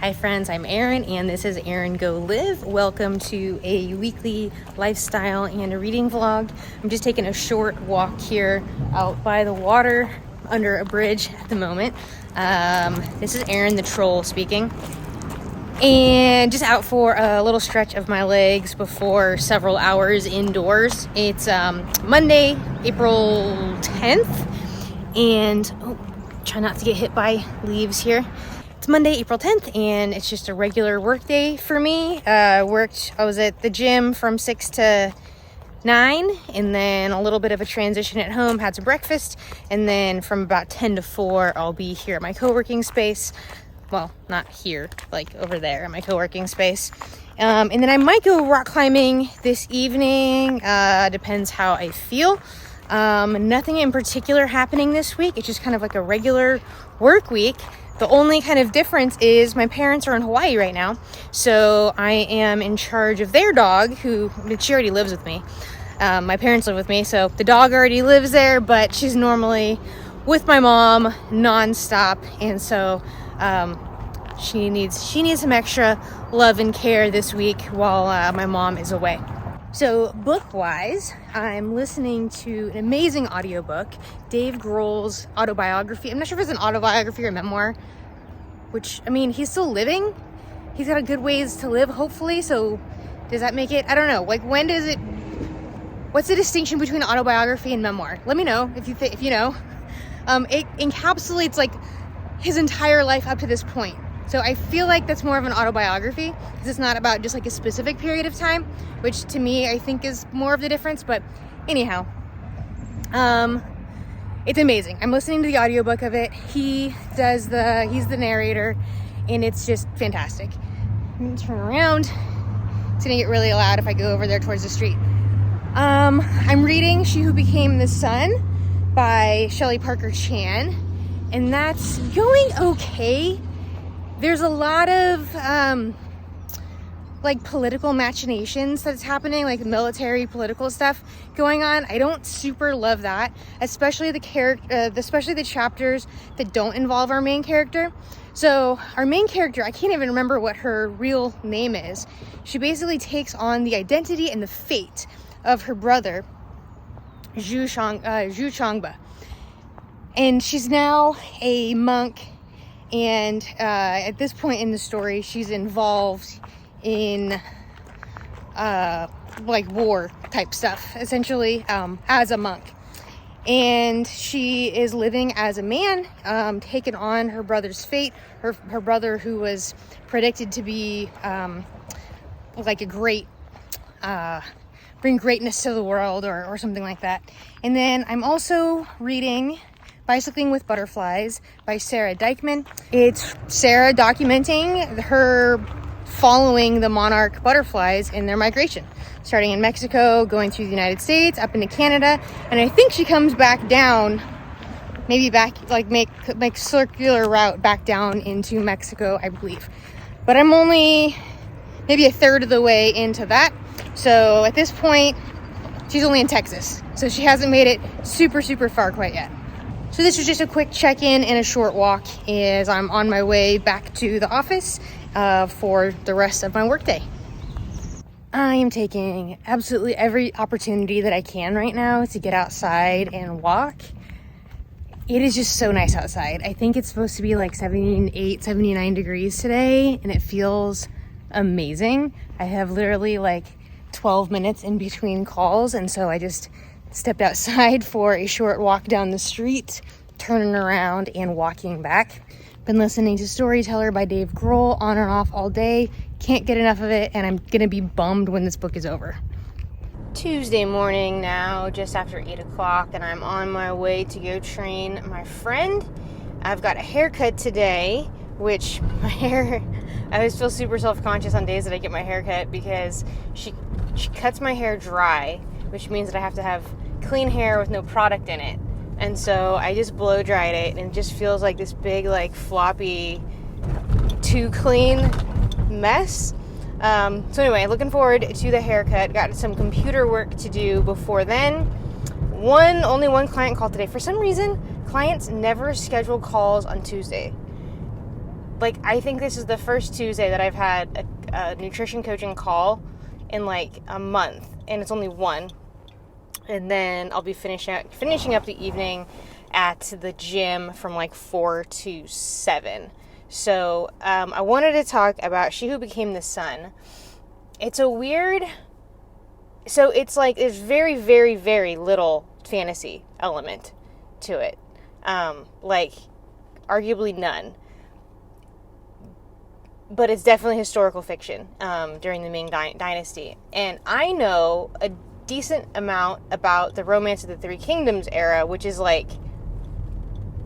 Hi friends, I'm Erin and this is Erin Go Live. Welcome to a weekly lifestyle and a reading vlog. I'm just taking a short walk here out by the water under a bridge at the moment. This is Erin the troll speaking. And just out for a little stretch of my legs before several hours indoors. It's Monday, April 10th. And try not to get hit by leaves here. It's Monday, April 10th, and it's just a regular work day for me. I was at the gym from 6 to 9, and then a little bit of a transition at home, had some breakfast, and then from about 10 to 4, I'll be here at my co-working space. Well, not here, like over there at my co-working space. And then I might go rock climbing this evening, depends how I feel. Nothing in particular happening this week. It's just kind of like a regular work week. The only kind of difference is my parents are in Hawaii right now, so I am in charge of their dog, she already lives with me. My parents live with me, so the dog already lives there, but she's normally with my mom nonstop, and so she needs some extra love and care this week while my mom is away. So book-wise, I'm listening to an amazing audiobook, Dave Grohl's autobiography. I'm not sure if it's an autobiography or memoir, which, I mean, he's still living. He's got a good ways to live, hopefully, so does that make it, I don't know, like what's the distinction between autobiography and memoir? Let me know if you know. It encapsulates like his entire life up to this point. So I feel like that's more of an autobiography because it's not about just like a specific period of time, which to me I think is more of the difference. But anyhow, it's amazing. I'm listening to the audiobook of it. He's the narrator, and it's just fantastic. I'm gonna turn around. It's gonna get really loud if I go over there towards the street. I'm reading She Who Became the Sun by Shelley Parker Chan, and that's going okay. There's a lot of like political machinations that's happening, like military political stuff going on. I don't super love that, especially the chapters that don't involve our main character. So our main character, I can't even remember what her real name is. She basically takes on the identity and the fate of her brother, Zhu Changba, and she's now a monk. And at this point in the story, she's involved in like war type stuff, essentially, as a monk. And she is living as a man, taking on her brother's fate. Her brother, who was predicted to be like a great, bring greatness to the world or something like that. And then I'm also reading Bicycling with Butterflies by Sara Dykman. It's Sara documenting her following the monarch butterflies in their migration, starting in Mexico, going through the United States, up into Canada, and I think she comes back down, maybe back, like make circular route back down into Mexico, I believe. But I'm only maybe a third of the way into that, so at this point, she's only in Texas, so she hasn't made it super, super far quite yet. So this was just a quick check-in and a short walk as I'm on my way back to the office for the rest of my workday. I am taking absolutely every opportunity that I can right now to get outside and walk. It is just so nice outside. I think it's supposed to be like 78, 79 degrees today, and it feels amazing. I have literally like 12 minutes in between calls, and so I just stepped outside for a short walk down the street, turning around and walking back. Been listening to Storyteller by Dave Grohl on and off all day. Can't get enough of it, and I'm gonna be bummed when this book is over. Tuesday morning now, just after 8 o'clock, and I'm on my way to go train my friend. I've got a haircut today, which my hair, I always feel super self-conscious on days that I get my hair cut because she cuts my hair dry, which means that I have to have clean hair with no product in it. And so I just blow dried it, and it just feels like this big, like, floppy, too clean mess. So anyway, looking forward to the haircut. Got some computer work to do before then. Only one client called today. For some reason, clients never schedule calls on Tuesday. like, I think this is the first Tuesday that I've had a nutrition coaching call in like a month, and it's only one. And then I'll be finishing up the evening at the gym from like 4 to 7. So I wanted to talk about She Who Became the Sun. It's a weird... So it's like there's very, very, very little fantasy element to it. Like, arguably none. But it's definitely historical fiction during the Ming Dynasty. And I know a decent amount about the Romance of the Three Kingdoms era, which is like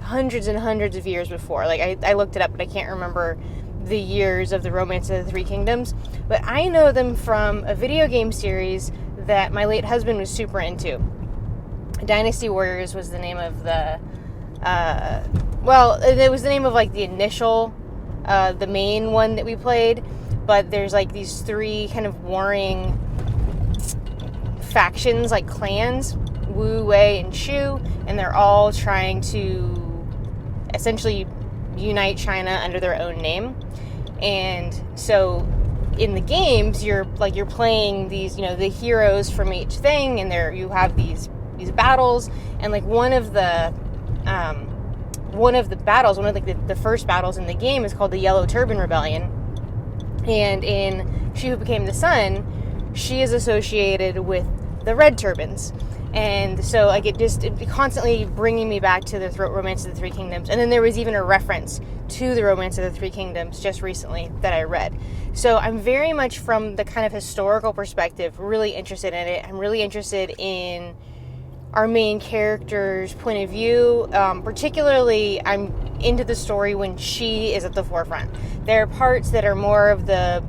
hundreds and hundreds of years before. Like, I looked it up, but I can't remember the years of the Romance of the Three Kingdoms. But I know them from a video game series that my late husband was super into. Dynasty Warriors was the name of the... it was the name of like the initial... the main one that we played, but there's like these 3 kind of warring factions, like clans, Wu, Wei, and Shu, and they're all trying to essentially unite China under their own name. And so in the games, you're playing these, you know, the heroes from each thing, and you have these battles, and like one of the battles, the first battles in the game is called the Yellow Turban Rebellion. And in She Who Became the Sun, she is associated with the Red Turbans. And so like it constantly bringing me back to the Romance of the Three Kingdoms. And then there was even a reference to the Romance of the Three Kingdoms just recently that I read. So I'm very much, from the kind of historical perspective, really interested in it. I'm really interested in our main character's point of view. Particularly, I'm into the story when she is at the forefront. There are parts that are more of the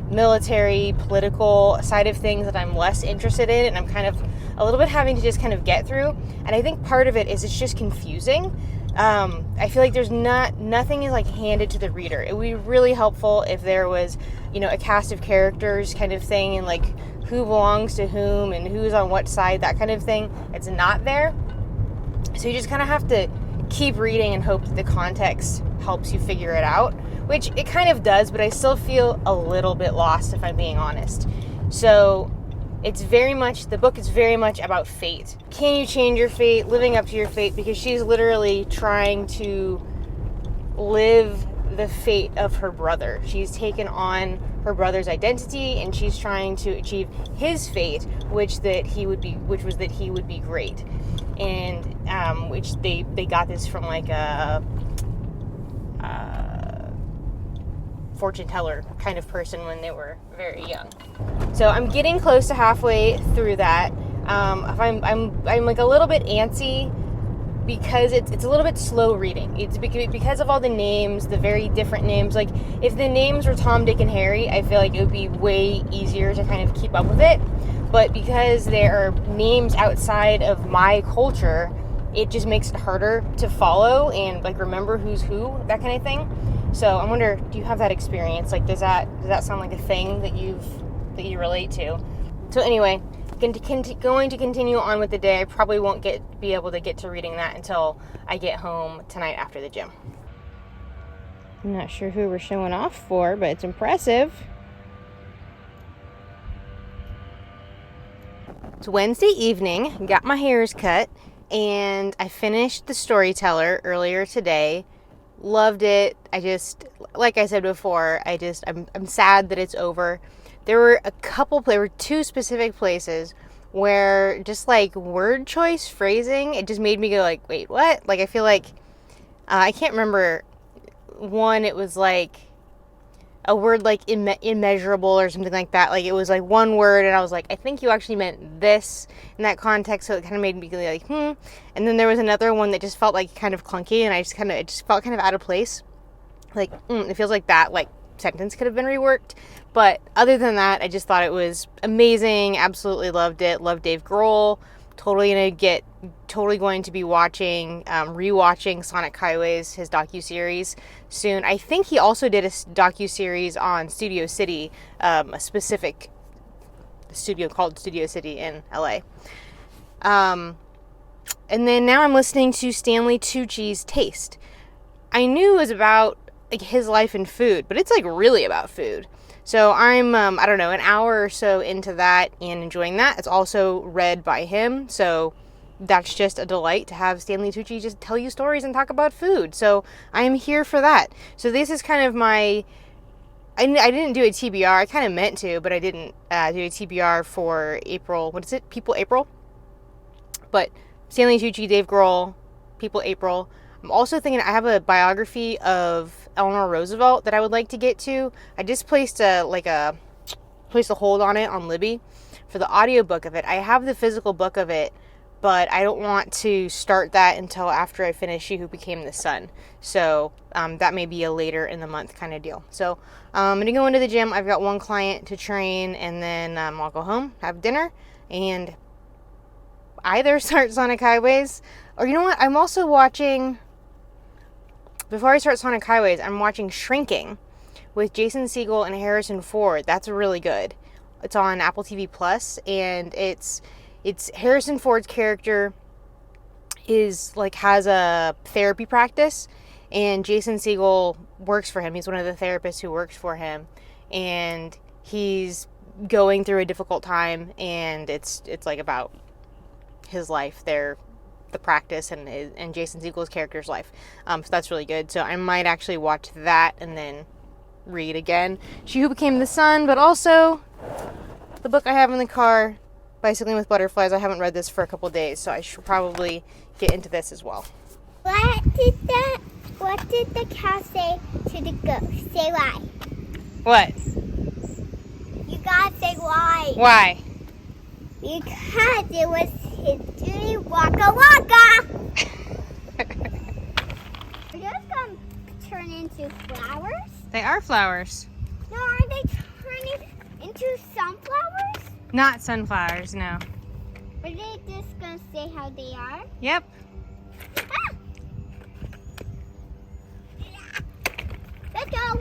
military, political side of things that I'm less interested in, and I'm kind of a little bit having to just kind of get through. And I think part of it is it's just confusing. I feel like there's nothing is like handed to the reader. It would be really helpful if there was, you know, a cast of characters kind of thing, and like who belongs to whom and who's on what side, that kind of thing. It's not there. So you just kind of have to keep reading and hope that the context helps you figure it out, which it kind of does, but I still feel a little bit lost, if I'm being honest. So the book is very much about fate. Can you change your fate, living up to your fate? Because she's literally trying to live the fate of her brother. She's taken on her brother's identity, and she's trying to achieve his fate, which was that he would be great. And which they got this from like a fortune teller kind of person when they were very young. So I'm getting close to halfway through that. I'm like a little bit antsy because it's a little bit slow reading. It's because of all the names, the very different names. Like, if the names were Tom, Dick, and Harry, I feel like it would be way easier to kind of keep up with it. But because there are names outside of my culture, it just makes it harder to follow and like remember who's who, that kind of thing. So I wonder, do you have that experience? Like, does that sound like a thing that you relate to? So anyway, going to continue on with the day. I probably won't be able to get to reading that until I get home tonight after the gym. I'm not sure who we're showing off for, but it's impressive. It's Wednesday evening, got my hairs cut, and I finished the Storyteller earlier today. Loved it. Like I said before, I'm sad that it's over. There were two specific places where just like word choice, phrasing, it just made me go like, wait, what? Like, I feel like, I can't remember one, it was like a word like immeasurable or something like that. Like, it was like one word and I was like, I think you actually meant this in that context. So it kind of made me go like, And then there was another one that just felt like kind of clunky, and it just felt kind of out of place. Like, it feels like that, like, sentence could have been reworked. But other than that, I just thought it was amazing. Absolutely loved it. Loved Dave Grohl. Totally going to be rewatching Sonic Highways, his docuseries, soon. I think he also did a docuseries on Studio City, a specific studio called Studio City in LA. And then now I'm listening to Stanley Tucci's Taste. I knew it was about like his life in food, but it's like really about food. So I'm, I don't know, an hour or so into that and enjoying that. It's also read by him, so that's just a delight to have Stanley Tucci just tell you stories and talk about food. So I am here for that. So this is kind of my, I didn't do a TBR. I kind of meant to, but I didn't do a TBR for April. What is it? People April? But Stanley Tucci, Dave Grohl, People April. I'm also thinking I have a biography of Eleanor Roosevelt that I would like to get to. I just placed a hold on it on Libby for the audiobook of it. I have the physical book of it, but I don't want to start that until after I finish She Who Became the Sun. So that may be a later in the month kind of deal. So I'm going to go into the gym. I've got one client to train, and then I'll go home, have dinner, and either start Sonic Highways, or you know what? I'm also watching, before I start Sonic Highways, I'm watching Shrinking with Jason Segel and Harrison Ford. That's really good. It's on Apple TV Plus, and it's Harrison Ford's character is like has a therapy practice, and Jason Segel works for him. He's one of the therapists who works for him, and he's going through a difficult time, and it's like about his life there, the practice, and Jason Segel's character's life. So that's really good. So I might actually watch that and then read again She Who Became the Sun, but also the book I have in the car, Bicycling with Butterflies. I haven't read this for a couple days, so I should probably get into this as well. What did the cow say to the ghost? Say why. What? You gotta say why. Why? Because it was his duty. Waka waka. Are those gonna turn into flowers? They are flowers. No, are they turning into sunflowers? Not sunflowers, no. Are they just gonna say how they are? Yep. Ah! Let's go.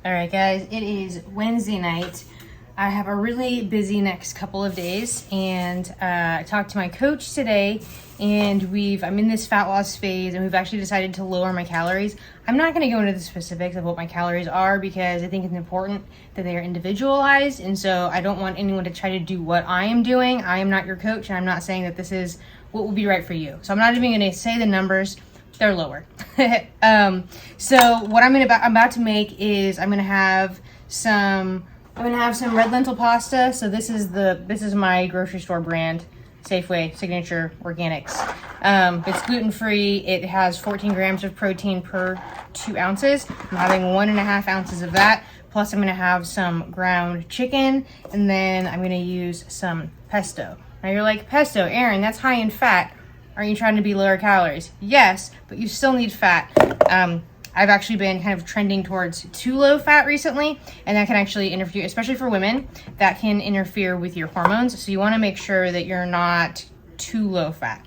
All right, guys, it is Wednesday night. I have a really busy next couple of days, and I talked to my coach today, and I'm in this fat loss phase, and we've actually decided to lower my calories. I'm not going to go into the specifics of what my calories are because I think it's important that they are individualized, and so I don't want anyone to try to do what I am doing. I am not your coach, and I'm not saying that this is what will be right for you. So I'm not even going to say the numbers. They're lower. So what I'm about to make is I'm gonna have some red lentil pasta. So this is my grocery store brand, Safeway Signature Organics. It's gluten-free. It has 14 grams of protein per 2 ounces. I'm having 1.5 ounces of that. Plus I'm gonna have some ground chicken, and then I'm gonna use some pesto. Now you're like, pesto, Erin, that's high in fat. Are you trying to be lower calories? Yes, but you still need fat. I've actually been kind of trending towards too low fat recently, and that can actually interfere, especially for women, that can interfere with your hormones. So you want to make sure that you're not too low fat.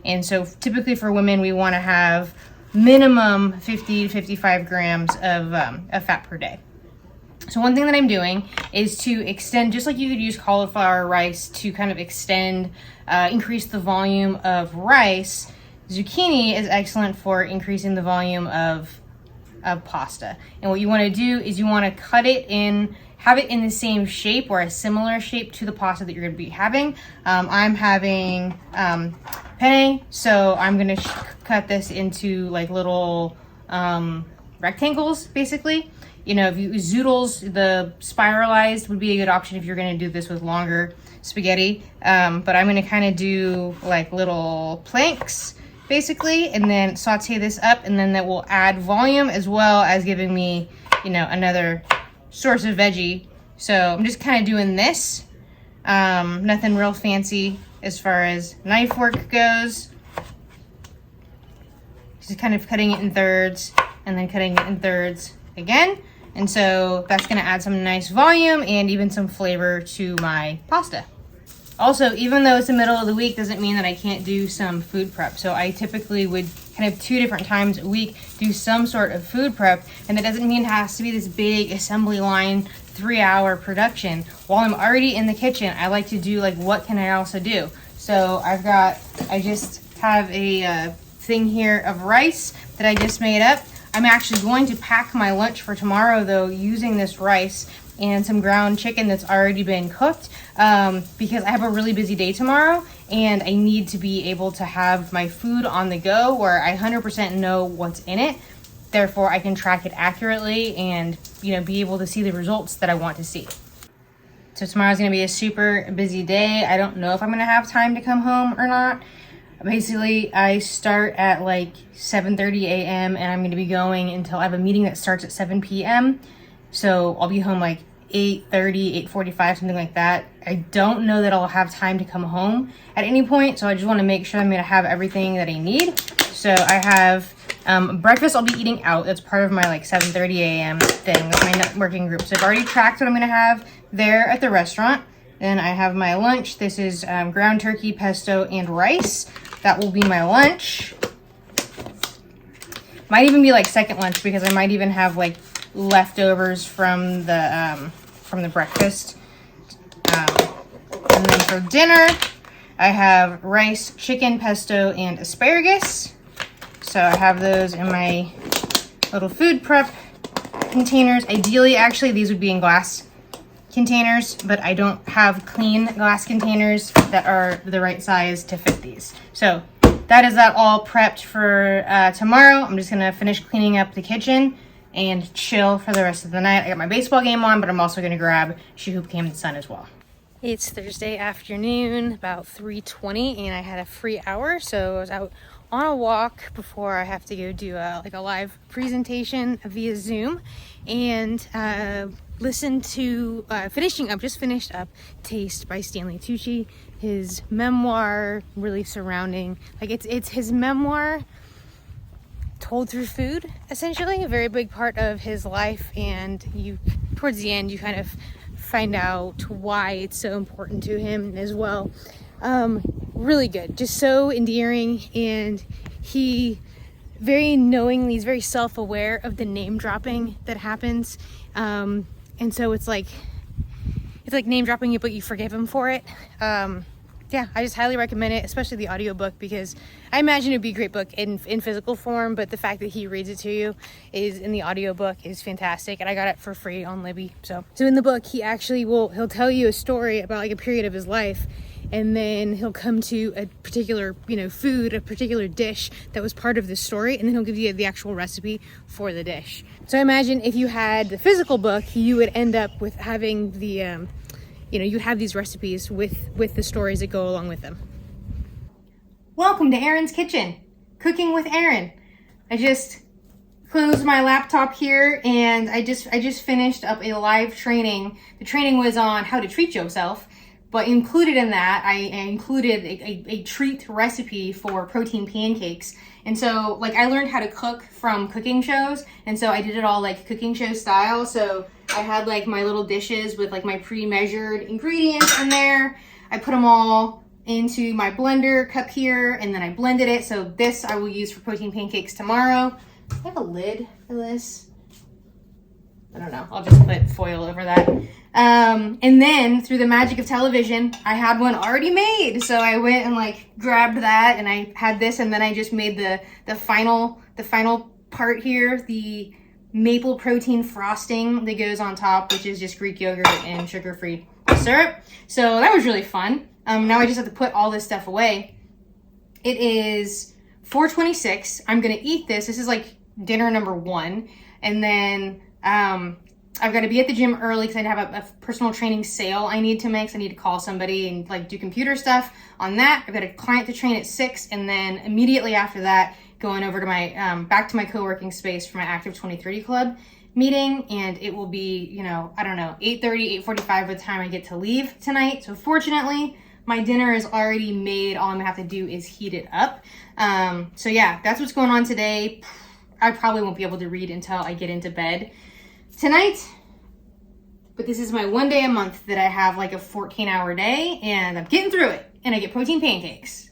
And so typically for women, we want to have minimum 50 to 55 grams of fat per day. So one thing that I'm doing is to extend, just like you could use cauliflower rice to kind of extend, increase the volume of rice, zucchini is excellent for increasing the volume of pasta. And what you want to do is you want to cut it in, have it in the same shape or a similar shape to the pasta that you're going to be having. I'm having penne, so I'm going to cut this into like little rectangles, basically. You know, if you zoodles, the spiralized would be a good option if you're going to do this with longer spaghetti. But I'm going to kind of do like little planks, basically, and then saute this up, and then that will add volume as well as giving me, you know, another source of veggie. So I'm just kind of doing this. Nothing real fancy as far as knife work goes. Just kind of cutting it in thirds and then cutting it in thirds again. And so that's going to add some nice volume and even some flavor to my pasta. Also, even though it's the middle of the week, doesn't mean that I can't do some food prep. So I typically would kind of 2 different times a week do some sort of food prep. And that doesn't mean it has to be this big assembly line 3-hour production. While I'm already in the kitchen, I like to do like, what can I also do? So I just have a thing here of rice that I just made up. I'm actually going to pack my lunch for tomorrow though using this rice and some ground chicken that's already been cooked because I have a really busy day tomorrow and I need to be able to have my food on the go where I 100% know what's in it. Therefore, I can track it accurately and, you know, be able to see the results that I want to see. So tomorrow's gonna be a super busy day. I don't know if I'm gonna have time to come home or not. Basically, I start at like 7:30 a.m. and I'm gonna be going until I have a meeting that starts at 7 p.m. So I'll be home like 8:30, 8:45, something like that. I don't know that I'll have time to come home at any point, so I just wanna make sure I'm gonna have everything that I need. So I have breakfast I'll be eating out. That's part of my like 7:30 a.m. thing with my networking group. So I've already tracked what I'm gonna have there at the restaurant. Then I have my lunch. This is ground turkey, pesto, and rice. That will be my lunch. Might even be like second lunch because I might even have like leftovers from the breakfast. And then for dinner, I have rice, chicken, pesto, and asparagus. So I have those in my little food prep containers. Ideally, actually, these would be in glass containers, but I don't have clean glass containers that are the right size to fit these. So that is that all prepped for tomorrow. I'm just gonna finish cleaning up the kitchen and chill for the rest of the night. I got my baseball game on, but I'm also gonna grab She Who Became the Sun as well. It's Thursday afternoon, about 3:20, and I had a free hour, so I was out on a walk before I have to go do a live presentation via Zoom, and listen to just finished up Taste by Stanley Tucci, his memoir, really surrounding, like it's his memoir told through food, essentially, a very big part of his life, and towards the end you kind of find out why it's so important to him as well. Really good, just so endearing, and he very knowingly, he's very self-aware of the name dropping that happens, and so it's like name dropping you, but you forgive him for it. Yeah, I just highly recommend it, especially the audiobook, because I imagine it'd be a great book in physical form, but the fact that he reads it to you is in the audiobook is fantastic, and I got it for free on Libby. So in the book, he actually he'll tell you a story about like a period of his life, and then he'll come to a particular, food, a particular dish that was part of this story, and then he'll give you the actual recipe for the dish. So I imagine if you had the physical book, you would end up with having the you have these recipes with the stories that go along with them. Welcome to Erin's Kitchen, cooking with Erin. I just closed my laptop here, and I just finished up a live training. The training was on how to treat yourself, but included in that, I included a treat recipe for protein pancakes. And so, like, I learned how to cook from cooking shows, and so I did it all like cooking show style. So I had like my little dishes with like my pre-measured ingredients in there. I put them all into my blender cup here, and then I blended it. So this I will use for protein pancakes tomorrow. Do I have a lid for this? I don't know. I'll just put foil over that. And then through the magic of television, I had one already made. So I went and like grabbed that, and I had this, and then I just made the final part here, the maple protein frosting that goes on top, which is just Greek yogurt and sugar-free syrup. So that was really fun. Now I just have to put all this stuff away. It is 4:26. I'm gonna eat this. This is like dinner number 1, and then I've got to be at the gym early because I have a personal training sale I need to make. So I need to call somebody and like do computer stuff on that. I've got a client to train at 6, and then immediately after that, going over to my back to my co-working space for my Active 2030 Club meeting, and it will be 8:30, 8:45 by the time I get to leave tonight. So fortunately, my dinner is already made. All I'm gonna have to do is heat it up. So yeah, that's what's going on today. I probably won't be able to read until I get into bed tonight, but this is my one day a month that I have like a 14-hour day, and I'm getting through it, and I get protein pancakes.